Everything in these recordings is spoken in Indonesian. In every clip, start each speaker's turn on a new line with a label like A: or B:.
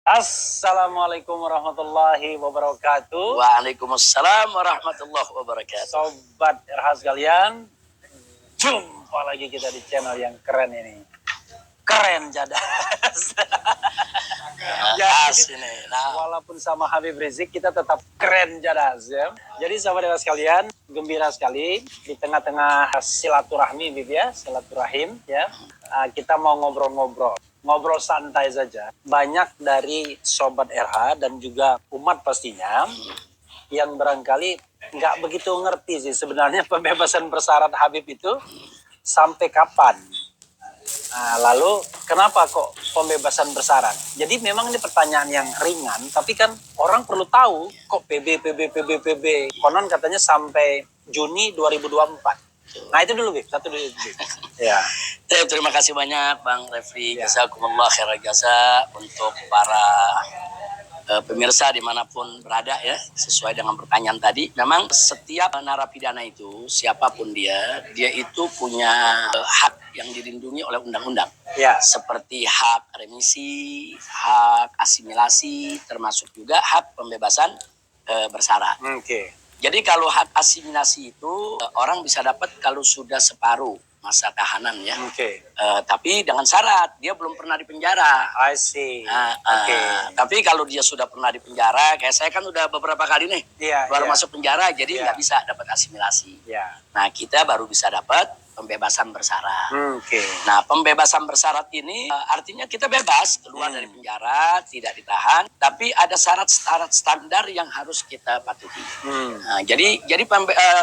A: Assalamualaikum warahmatullahi wabarakatuh.
B: Waalaikumsalam warahmatullahi wabarakatuh.
A: Sobat RH sekalian, jumpa lagi kita di channel yang keren ini. Keren Jadas.
B: Ini.
A: Walaupun sama Habib Rizik, kita tetap keren Jadas ya. Jadi sahabat RH sekalian, gembira sekali di tengah-tengah silaturahmi, Bib ya, silaturahim ya. Kita mau ngobrol santai saja. Banyak dari sobat RH dan juga umat pastinya yang barangkali nggak begitu ngerti sih sebenarnya pembebasan bersyarat Habib itu sampai kapan. Lalu kenapa kok pembebasan bersyarat? Jadi memang ini pertanyaan yang ringan, tapi kan orang perlu tahu kok PB. Konon katanya sampai Juni 2024. Nah itu dulu Bib, satu dulu Bib. Ya.
B: Terima kasih banyak Bang Refli,
A: Ya.
B: jazakumullah khairan jasa untuk para pemirsa dimanapun berada ya. Sesuai dengan pertanyaan tadi, memang setiap narapidana itu siapapun dia itu punya hak yang dilindungi oleh undang-undang.
A: Ya.
B: Seperti hak remisi, hak asimilasi, termasuk juga hak pembebasan bersyarat.
A: Oke.
B: Jadi kalau hak asimilasi itu orang bisa dapat kalau sudah separuh masa tahanan ya.
A: Oke.
B: Tapi dengan syarat dia belum pernah dipenjara.
A: I see. Oke.
B: Tapi kalau dia sudah pernah dipenjara, kayak saya kan udah beberapa kali nih baru masuk penjara, jadi nggak bisa dapat asimilasi.
A: Ya.
B: Nah kita baru bisa dapat pembebasan bersyarat.
A: Oke.
B: Nah pembebasan bersyarat ini artinya kita bebas keluar dari penjara, tidak ditahan, tapi ada syarat-syarat standar yang harus kita patuhi. Nah, jadi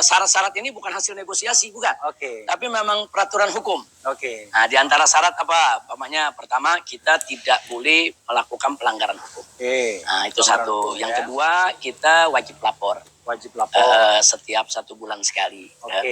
B: syarat-syarat ini bukan hasil negosiasi, bukan.
A: Oke.
B: Tapi memang peraturan hukum.
A: Oke.
B: Nah, di antara syarat apa? Umpamanya pertama kita tidak boleh melakukan pelanggaran hukum.
A: Oke.
B: Nah, itu
A: Pelanggaran
B: satu.
A: hukum,
B: Yang
A: ya.
B: kedua kita wajib lapor.
A: Wajib lapor.
B: Setiap 1 bulan sekali
A: Oke.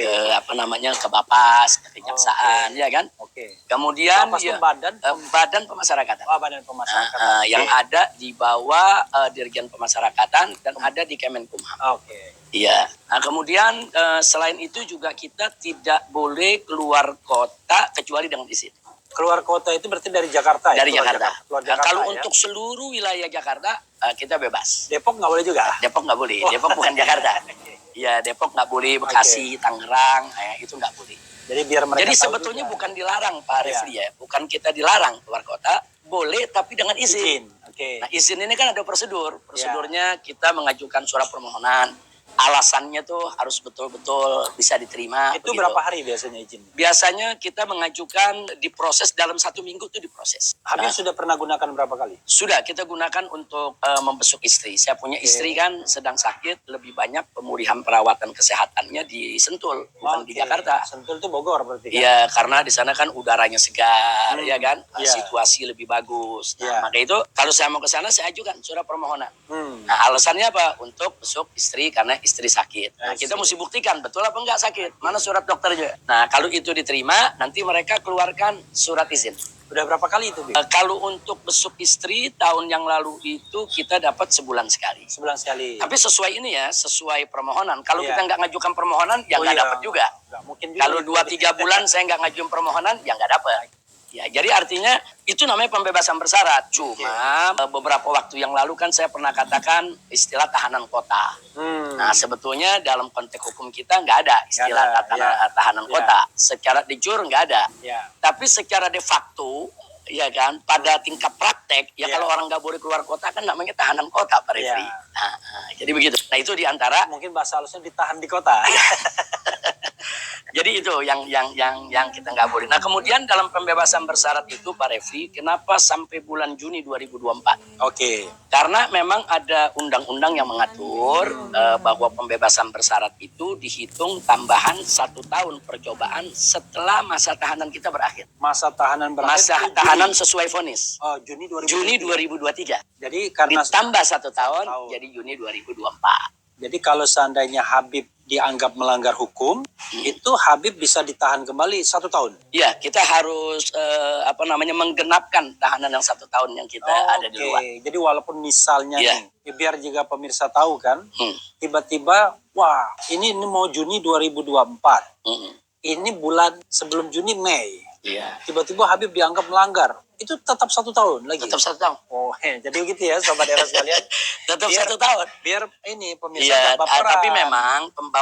B: ke Bapas, ke Kejaksaan, ya kan?
A: Oke.
B: Kemudian
A: Bapas itu
B: ya,
A: badan
B: badan pemasyarakatan.
A: badan pemasarakatan.
B: Yang ada di bawah Dirjen Pemasyarakatan dan ada di Kemenkumham.
A: Oke.
B: Iya. Nah, kemudian selain itu juga kita tidak boleh keluar kota kecuali dengan izin.
A: Keluar kota itu berarti dari Jakarta ya?
B: Dari Jakarta.
A: Keluar
B: Nah,
A: Jakarta
B: kalau
A: ya?
B: untuk seluruh wilayah Jakarta kita bebas.
A: Depok nggak boleh juga?
B: Depok nggak boleh. Depok bukan Jakarta. Iya, Depok nggak boleh, Bekasi, Tangerang, itu nggak boleh.
A: Jadi biar mereka
B: Jadi
A: tahu
B: sebetulnya
A: juga.
B: bukan dilarang Pak Refli ya, bukan kita dilarang keluar kota, boleh tapi dengan izin.
A: Oke.
B: Nah izin ini kan ada prosedur, prosedurnya kita mengajukan surat permohonan, alasannya tuh harus betul-betul bisa diterima.
A: Itu
B: begitu.
A: berapa hari biasanya izin?
B: Biasanya kita mengajukan diproses dalam 1 minggu tuh diproses.
A: Habib sudah pernah gunakan berapa kali?
B: Sudah kita gunakan untuk membesuk istri. Saya punya istri kan sedang sakit, lebih banyak pemulihan perawatan kesehatannya di Sentul, bukan di Jakarta.
A: Sentul itu Bogor berarti kan?
B: Iya, karena di sana kan udaranya segar, ya kan,
A: Iya.
B: situasi lebih bagus. Nah,
A: Iya.
B: maka itu kalau saya mau ke sana saya ajukan surat permohonan.
A: Hmm.
B: Nah, alasannya apa? Untuk besuk istri karena istri sakit. Nah, kita mesti buktikan betul apa enggak sakit. Mana surat dokternya? Nah, kalau itu diterima, nanti mereka keluarkan surat izin.
A: Udah berapa kali itu, Bib?
B: Kalau untuk besuk istri tahun yang lalu itu kita dapat sebulan sekali.
A: Sebulan sekali.
B: Tapi sesuai ini ya, sesuai permohonan. Kalau
A: Iya.
B: kita nggak ngajukan permohonan, ya nggak dapat juga.
A: Nggak mungkin juga.
B: Kalau 2-3 bulan saya nggak ngajuin permohonan, ya nggak dapat. Ya, jadi artinya itu namanya pembebasan bersyarat. Cuma beberapa waktu yang lalu kan saya pernah katakan istilah tahanan kota. Nah sebetulnya dalam konteks hukum kita nggak ada istilah tahanan kota. Secara de jure nggak ada.
A: Ya.
B: Tapi secara de facto, ya kan, pada tingkat praktek, ya kalau orang nggak boleh keluar kota kan namanya tahanan kota, Pak Refli. Jadi begitu. Nah itu diantara.
A: Mungkin bahasa halusnya ditahan di kota.
B: Jadi itu yang kita nggak boleh. Nah kemudian dalam pembebasan bersyarat itu Pak Refli, kenapa sampai bulan Juni 2024?
A: Oke.
B: Karena memang ada undang-undang yang mengatur bahwa pembebasan bersyarat itu dihitung tambahan 1 tahun percobaan setelah masa tahanan kita berakhir.
A: Masa tahanan berakhir.
B: Masa tahanan sesuai vonis.
A: Oh, Juni 2023.
B: Juni 2023.
A: Jadi karena
B: Ditambah 1 tahun, jadi Juni 2024.
A: Jadi kalau seandainya Habib dianggap melanggar hukum, itu Habib bisa ditahan kembali 1 tahun.
B: Iya, kita harus menggenapkan tahanan yang 1 tahun yang kita ada di luar.
A: Jadi walaupun misalnya
B: Iya.
A: nih, biar juga pemirsa tahu kan, tiba-tiba, wah ini mau Juni 2024. Ini bulan sebelum Juni Mei.
B: Iya.
A: Tiba-tiba Habib dianggap melanggar. itu tetap 1 tahun lagi.
B: Tetap 1 tahun.
A: Oh, jadi begitu ya Sobat Era sekalian.
B: Tetap
A: Biar-
B: 1 tahun.
A: Biar ini pemirsa
B: Iya,
A: nggak baperan.
B: tapi memang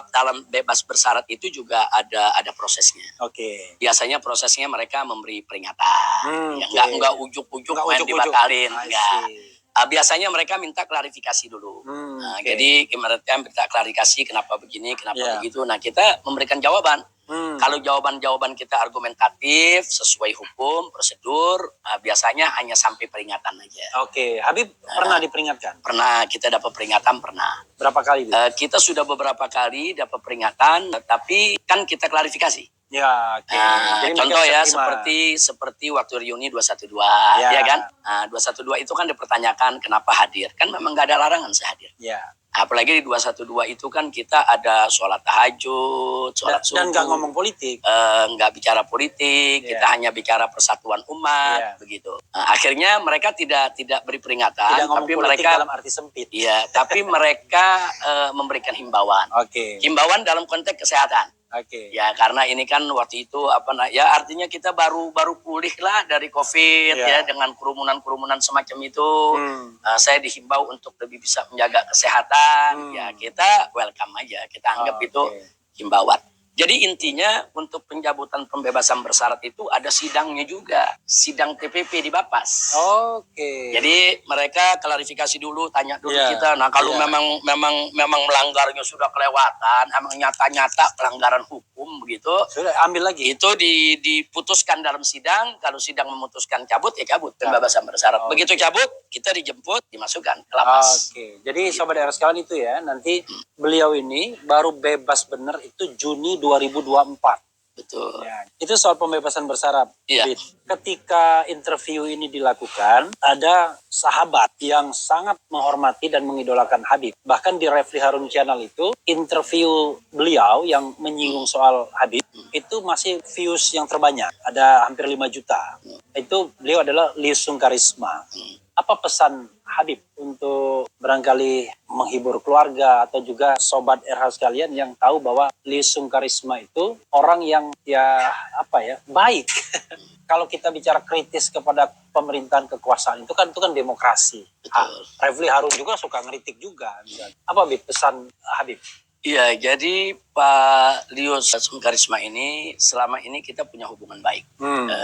B: dalam bebas bersyarat itu juga ada prosesnya.
A: Oke.
B: Biasanya prosesnya mereka memberi peringatan. Ya,
A: Oke.
B: nggak ujuk-ujuk
A: Nggak
B: main
A: ujuk-ujuk.
B: dibatalin.
A: I
B: Enggak.
A: see.
B: Biasanya mereka minta klarifikasi dulu.
A: Oke.
B: Jadi mereka minta klarifikasi kenapa begini, kenapa
A: Iya.
B: begitu. Nah, kita memberikan jawaban.
A: Hmm.
B: Kalau jawaban-jawaban kita argumentatif, sesuai hukum, prosedur, biasanya hanya sampai peringatan aja.
A: Oke, Habib pernah diperingatkan?
B: Pernah kita dapat peringatan, pernah.
A: Berapa kali? Bib?
B: Kita sudah beberapa kali dapat peringatan, tapi kan kita klarifikasi.
A: Ya, oke. Jadi
B: Contoh
A: mereka
B: ya
A: bisa terima.
B: seperti waktu reuni 212,
A: Ya.
B: ya kan? 212 itu kan dipertanyakan kenapa hadir. Kan memang nggak ada larangan saya hadir.
A: Ya.
B: Apalagi di 212 itu kan kita ada sholat tahajud, sholat subuh.
A: Dan nggak ngomong politik.
B: Nggak bicara politik,
A: Ya.
B: kita hanya bicara persatuan umat,
A: Ya.
B: begitu. Akhirnya mereka tidak beri peringatan,
A: Tidak ngomong
B: tapi
A: politik
B: mereka
A: dalam arti sempit.
B: iya, tapi mereka memberikan himbauan.
A: Oke.
B: Himbauan dalam konteks kesehatan.
A: Oke.
B: Ya karena ini kan waktu itu ya artinya kita baru pulih lah dari COVID
A: Ya.
B: ya dengan kerumunan semacam itu. Saya dihimbau untuk lebih bisa menjaga kesehatan. Ya kita welcome aja, kita anggap itu himbauan. Jadi intinya untuk pencabutan pembebasan bersyarat itu ada sidangnya juga, sidang TPP di Bapas.
A: Oke.
B: Jadi mereka klarifikasi dulu, tanya dulu
A: Iya,
B: kita. Nah kalau
A: iya.
B: memang melanggarnya sudah kelewatan, emang nyata-nyata pelanggaran hukum begitu,
A: Sudah ambil lagi.
B: itu diputuskan dalam sidang. Kalau sidang memutuskan cabut, ya cabut pembebasan bersyarat.
A: Oke.
B: Begitu cabut, kita dijemput, dimasukkan ke lapas.
A: Oke. Jadi Sobat Era sekalian itu ya, nanti beliau ini baru bebas benar itu Juni 2024.
B: Betul.
A: Ya, itu soal pembebasan bersyarat.
B: Iya.
A: Bid. Ketika interview ini dilakukan, ada sahabat yang sangat menghormati dan mengidolakan Habib. Bahkan di Refli Harun Channel itu, interview beliau yang menyinggung soal Habib, itu masih views yang terbanyak. Ada hampir 5 juta. Itu beliau adalah Liusung Karisma. Apa pesan Habib untuk barangkali menghibur keluarga atau juga Sobat RH sekalian yang tahu bahwa Liusung Karisma itu orang yang baik. Kalau kita bicara kritis kepada pemerintahan kekuasaan itu kan demokrasi.
B: Betul.
A: Refli Harun juga suka ngeritik juga. Apa Habib pesan Habib?
B: Iya, jadi Pak Lius Karisma ini selama ini kita punya hubungan baik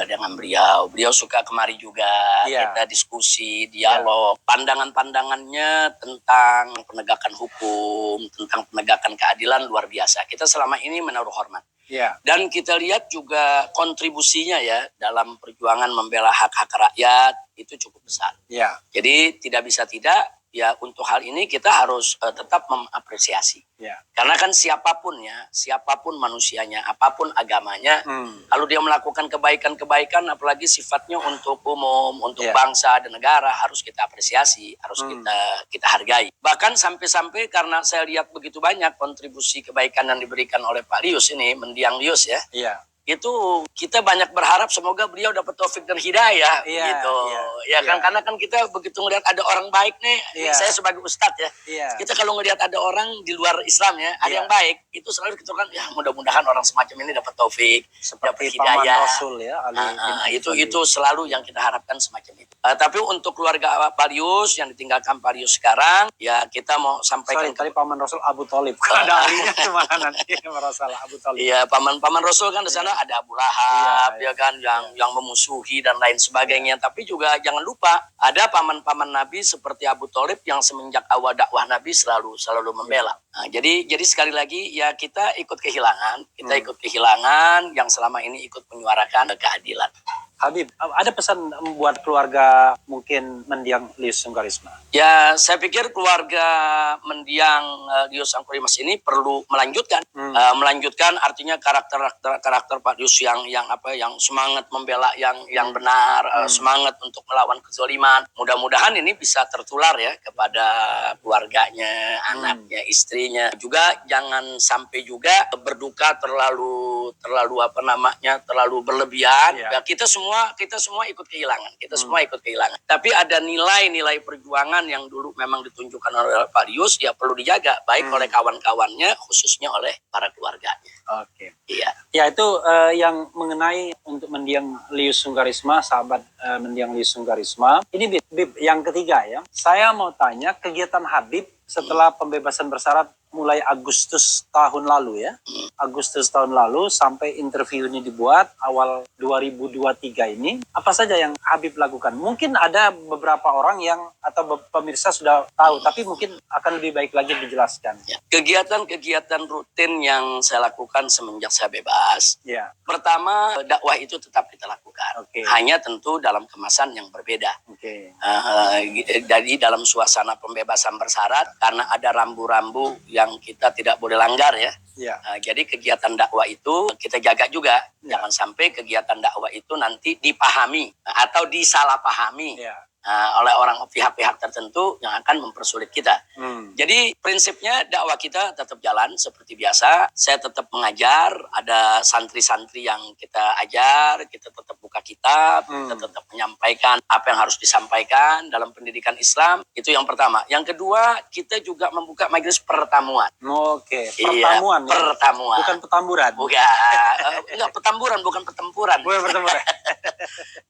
B: dengan beliau. Beliau suka kemari juga,
A: Iya.
B: kita diskusi, dialog, pandangan-pandangannya tentang penegakan hukum, tentang penegakan keadilan luar biasa. Kita selama ini menaruh hormat.
A: Iya.
B: Dan kita lihat juga kontribusinya ya dalam perjuangan membela hak-hak rakyat itu cukup besar.
A: Iya.
B: Jadi tidak bisa tidak, ya untuk hal ini kita harus tetap mengapresiasi.
A: Iya.
B: Karena kan siapapun manusianya, apapun agamanya, kalau dia melakukan kebaikan-kebaikan, apalagi sifatnya untuk umum, untuk
A: Iya.
B: bangsa dan negara, harus kita apresiasi, harus kita hargai. Bahkan sampai-sampai karena saya lihat begitu banyak kontribusi kebaikan yang diberikan oleh Pak Lius ini, mendiang Lius ya,
A: Iya.
B: itu kita banyak berharap semoga beliau dapat taufik dan hidayah
A: Iya,
B: gitu.
A: iya,
B: Ya kan
A: iya.
B: karena kan kita begitu ngelihat ada orang baik nih, ini
A: Iya.
B: saya sebagai ustadz ya.
A: Iya.
B: Kita kalau ngelihat ada orang di luar Islam ya, ada
A: Iya.
B: yang baik, itu selalu kita kan ya mudah-mudahan orang semacam ini dapat taufik,
A: Seperti
B: dapat
A: paman
B: hidayah.
A: Rasul ya, Ali bin Abi
B: Itu selalu yang kita harapkan semacam itu. Tapi untuk keluarga Palius yang ditinggalkan Palius sekarang, ya kita mau sampaikan
A: Sorry, tadi paman Rasul Abu Thalib. Kalau ada alinya cuma nanti merasa Abu Thalib.
B: Iya, paman Rasul kan di sana ada Abu Lahab,
A: Iya,
B: ya kan, yang memusuhi dan lain sebagainya. Tapi juga jangan lupa ada paman-paman Nabi seperti Abu Thalib yang semenjak awal dakwah Nabi selalu membela. Nah, jadi sekali lagi ya kita ikut kehilangan yang selama ini ikut menyuarakan keadilan.
A: Habib, ada pesan buat keluarga mungkin mendiang Liusung Karisma?
B: Ya, saya pikir keluarga mendiang Lius Angkurimas ini perlu melanjutkan. Melanjutkan artinya karakter Pak Lius yang semangat membela yang benar, semangat untuk melawan kezaliman. Mudah-mudahan ini bisa tertular ya kepada keluarganya, anaknya, istrinya. Juga jangan sampai juga berduka terlalu berlebihan.
A: Iya.
B: Ya, kita semua kita semua ikut kehilangan. Kita semua ikut kehilangan. Tapi ada nilai-nilai perjuangan yang dulu memang ditunjukkan oleh Pak Lius, ya perlu dijaga baik oleh kawan-kawannya, khususnya oleh para keluarganya.
A: Oke.
B: Iya.
A: Ya itu yang mengenai untuk mendiang Lius Sungkarisma, sahabat mendiang Lius Sungkarisma. Ini Bib, yang ketiga ya. Saya mau tanya kegiatan Habib setelah pembebasan bersyarat mulai Agustus tahun lalu ya. Agustus tahun lalu sampai interview ini dibuat awal 2023 ini. Apa saja yang Habib lakukan? Mungkin ada beberapa orang yang atau pemirsa sudah tahu, tapi mungkin akan lebih baik lagi dijelaskan.
B: Ya. Kegiatan-kegiatan rutin yang saya lakukan semenjak saya bebas.
A: Ya.
B: Pertama, dakwah itu tetap kita lakukan.
A: Oke.
B: Hanya tentu dalam kemasan yang berbeda.
A: Oke.
B: Jadi dalam suasana pembebasan bersyarat, karena ada rambu-rambu yang kita tidak boleh langgar ya.
A: Ya.
B: Jadi kegiatan dakwah itu kita jaga juga. Jangan sampai kegiatan dakwah itu nanti dipahami atau disalahpahami oleh orang pihak-pihak tertentu yang akan mempersulit kita. Jadi prinsipnya dakwah kita tetap jalan seperti biasa. Saya tetap mengajar, ada santri-santri yang kita ajar, kita tetap buka kitab, kita tetap menyampaikan apa yang harus disampaikan dalam pendidikan Islam. Itu yang pertama. Yang kedua, kita juga membuka majelis pertamuan.
A: Oke, pertamuan
B: ya? Pertamuan.
A: Bukan petamburan.
B: Enggak, petamburan, bukan pertempuran.
A: Bukan pertamburan.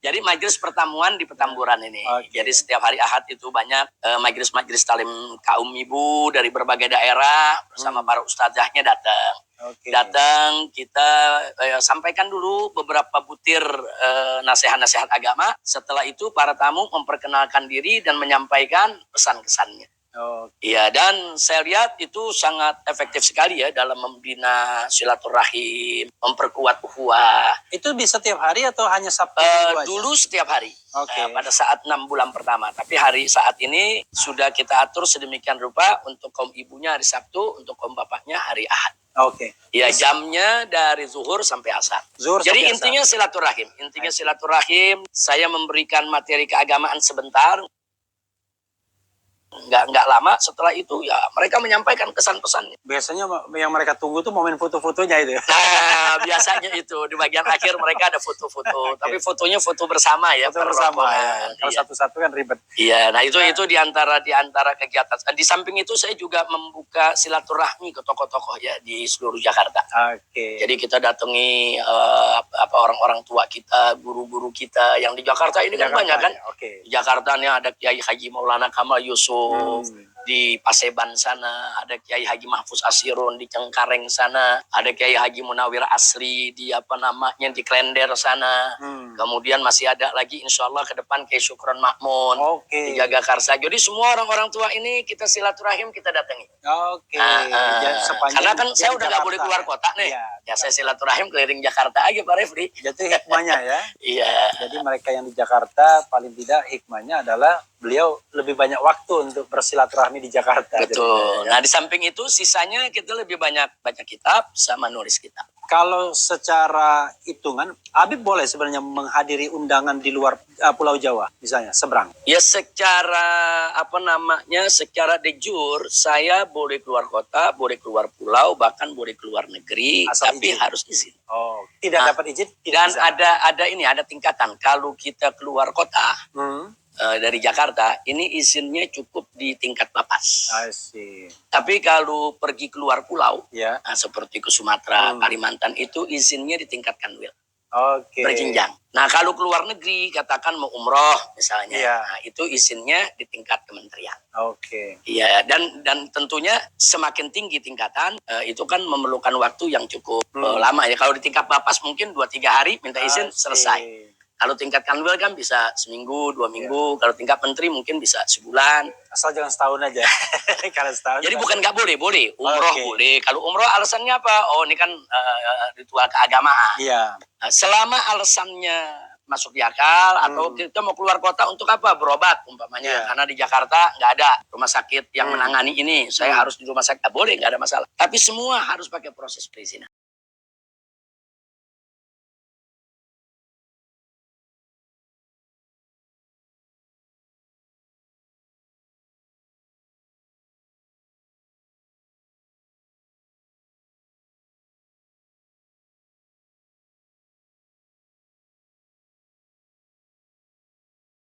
B: Jadi majelis pertemuan di Petamburan ini. Jadi setiap hari Ahad itu banyak majelis-majelis talim kaum ibu dari berbagai daerah bersama para ustazahnya datang. Datang, kita sampaikan dulu beberapa butir nasihat-nasihat agama. Setelah itu para tamu memperkenalkan diri dan menyampaikan pesan-kesannya. Iya, dan saya lihat itu sangat efektif sekali ya dalam membina silaturahim, memperkuat ukhuwah.
A: Itu bisa setiap hari atau hanya Sabtu?
B: Dulu setiap hari. Pada saat 6 bulan pertama. Tapi saat ini sudah kita atur sedemikian rupa untuk kaum ibunya hari Sabtu, untuk kaum bapaknya hari Ahad. Ya, jamnya dari zuhur sampai asar. Jadi intinya silaturahim. Silaturahim, saya memberikan materi keagamaan sebentar. Nggak lama setelah itu ya mereka menyampaikan kesan-pesannya.
A: Biasanya yang mereka tunggu tuh momen foto-fotonya itu.
B: Nah, biasanya itu di bagian akhir mereka ada foto-foto, tapi fotonya foto bersama ya.
A: Foto bersama ya. Kalau satu-satu kan ribet.
B: Iya, nah itu di antara kegiatan. Di samping itu saya juga membuka silaturahmi ke tokoh-tokoh ya di seluruh Jakarta. Jadi kita datangi orang-orang tua kita, guru-guru kita yang di Jakarta ini kan banyak kan. Di Jakarta nih ada Kiai Haji Maulana Kamal Yusuf. Di Paseban sana, ada Kiai Haji Mahfuz Asirun di Cengkareng sana, ada Kiai Haji Munawir Asri di di Klender sana. Kemudian masih ada lagi insya Allah ke depan Kiai Syukron Makmun di Jagakarsa. Jadi semua orang-orang tua ini kita silaturahim, kita datangi. Karena kan saya udah nggak boleh keluar kota nih. Ya saya silaturahim keliling Jakarta aja Pak Refri.
A: Jadi hikmahnya ya.
B: Iya.
A: Jadi mereka yang di Jakarta paling tidak hikmahnya adalah beliau lebih banyak waktu untuk bersilaturahmi di Jakarta.
B: Betul. Nah di samping itu sisanya kita lebih banyak baca kitab sama nulis kitab.
A: Kalau secara hitungan, Habib boleh sebenarnya menghadiri undangan di luar Pulau Jawa, misalnya seberang.
B: Ya secara secara de jure saya boleh keluar kota, boleh keluar pulau, bahkan boleh keluar negeri, tapi harus izin.
A: Tidak dapat izin.
B: Dan bisa. ada tingkatan. Kalau kita keluar kota. Dari Jakarta, ini izinnya cukup di tingkat Bapas. Tapi kalau pergi keluar pulau, seperti ke Sumatera, Kalimantan, itu izinnya di tingkat Kanwil. Berjenjang. Nah kalau keluar negeri, katakan mau umroh misalnya, nah, itu izinnya di tingkat kementerian. Iya, dan tentunya semakin tinggi tingkatan, itu kan memerlukan waktu yang cukup lama ya. Kalau di tingkat Bapas mungkin 2-3 hari minta izin selesai. Kalau tingkat Kanwil kan bisa seminggu, 2 minggu. Kalau tingkat menteri mungkin bisa sebulan.
A: Asal jangan setahun aja. Kalau setahun.
B: Jadi bukan nggak boleh, boleh. Umroh boleh. Kalau umroh alasannya apa? Ini kan ritual keagamaan. Selama alasannya masuk di akal, atau kita mau keluar kota untuk apa? Berobat umpamanya. Karena di Jakarta nggak ada rumah sakit yang menangani ini. Saya harus di rumah sakit. Boleh, nggak ada masalah. Tapi semua harus pakai proses perizinan.